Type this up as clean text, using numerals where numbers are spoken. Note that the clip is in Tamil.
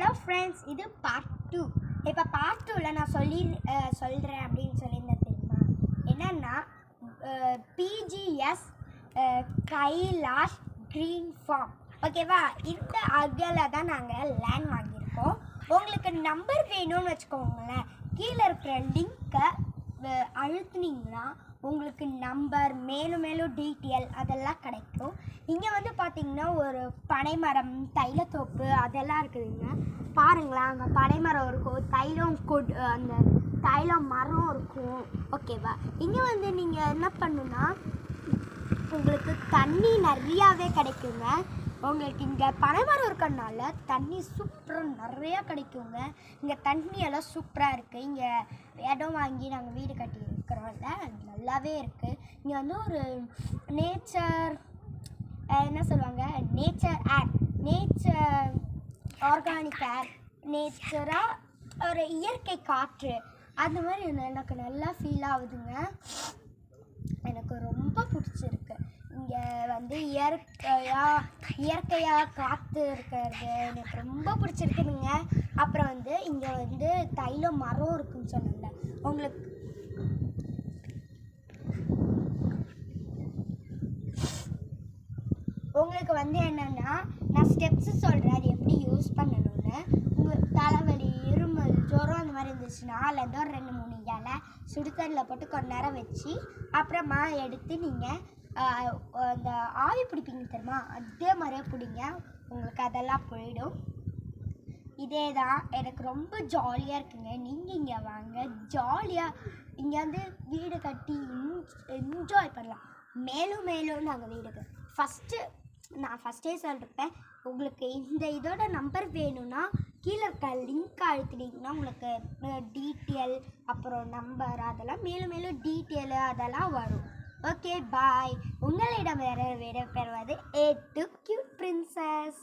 ஹலோ ஃப்ரெண்ட்ஸ், இது பார்ட் 2. இப்போ பார்ட் 2ல் நான் சொல்கிறேன் அப்படின்னு சொல்லியிருந்தேன் தெரியுமா? என்னென்னா பிஜிஎஸ் கைலாஷ் க்ரீன் ஃபார்ம், ஓகேவா? இந்த அகல தான் நாங்கள் லேண்ட் வாங்கியிருக்கோம். உங்களுக்கு நம்பர் வேணும்னு வச்சுக்கோங்களேன், கீழே இருக்கிற லிங்க்கை அழுத்துனீங்கன்னா உங்களுக்கு நம்பர் மேலும் டீட்டெயில் அதெல்லாம் கிடைக்கும். இங்கே வந்து பார்த்திங்கன்னா ஒரு பனைமரம், தைலத்தோப்பு அதெல்லாம் இருக்குதுங்க. பாருங்களேன், அங்கே பனைமரம் இருக்கும், அந்த தைலம் மரம் இருக்கும், ஓகேவா? இங்கே வந்து நீங்கள் என்ன பண்ணுன்னா உங்களுக்கு தண்ணி நிறையாவே கிடைக்குங்க. உங்களுக்கு இங்கே பனைமரம் இருக்கிறதுனால தண்ணி சூப்பராக நிறையா கிடைக்குங்க. இங்கே தண்ணியெல்லாம் சூப்பராக இருக்குது. இங்கே இடம் வாங்கி நாங்கள் வீடு கட்டி இருக்கிறோம்ல, நல்லாவே இருக்குது. இங்கே வந்து ஒரு நேச்சர் என்ன சொல்லுவாங்க, நேச்சர் ஆர்கானிக் ஏர், நேச்சராக ஒரு இயற்கை காற்று அந்த மாதிரி எனக்கு நல்லா ஃபீல் ஆகுதுங்க. எனக்கு ரொம்ப பிடிச்சிருக்கு. இங்கே வந்து இயற்கையாக காற்று இருக்கிறது எனக்கு ரொம்ப பிடிச்சிருக்குதுங்க. அப்புறம் வந்து இங்கே வந்து தைலம் மரம் இருக்குன்னு சொன்னாங்க. உங்களுக்கு வந்து என்னென்னா நான் ஸ்டெப்ஸு சொல்கிறேன், அது எப்படி யூஸ் பண்ணணும்னு. உங்களுக்கு தலைவலி, இருமல், ஜுரம் அந்த மாதிரி இருந்துச்சுன்னா அதுலேருந்து ஒரு 2-3 இலை சுடுதண்ணில் போட்டு கொஞ்ச நேரம் வச்சு அப்புறமா எடுத்து நீங்கள் அந்த ஆவி பிடிப்பீங்க தெரியுமா, அதே மாதிரியே பிடிங்க, உங்களுக்கு அதெல்லாம் போயிடும். இதே தான் எனக்கு ரொம்ப ஜாலியாக இருக்குங்க. நீங்கள் இங்கே வாங்க, ஜாலியாக இங்கே வந்து வீடு கட்டி என்ஜாய் பண்ணலாம். மேலும் நாங்கள் வீடுக்கு நான் ஃபஸ்ட்டே சொல்லிருப்பேன், உங்களுக்கு இந்த இதோட நம்பர் வேணும்னா கீழே இருக்க லிங்க் அழுத்தினீங்கன்னா உங்களுக்கு டீட்டெயில் அப்புறம் நம்பர் அதெல்லாம் மேலும் டீட்டெயிலு அதெல்லாம் வரும். ஓகே, பாய். உங்களிடம் வேறு பெறுவது A2 Cute Princess.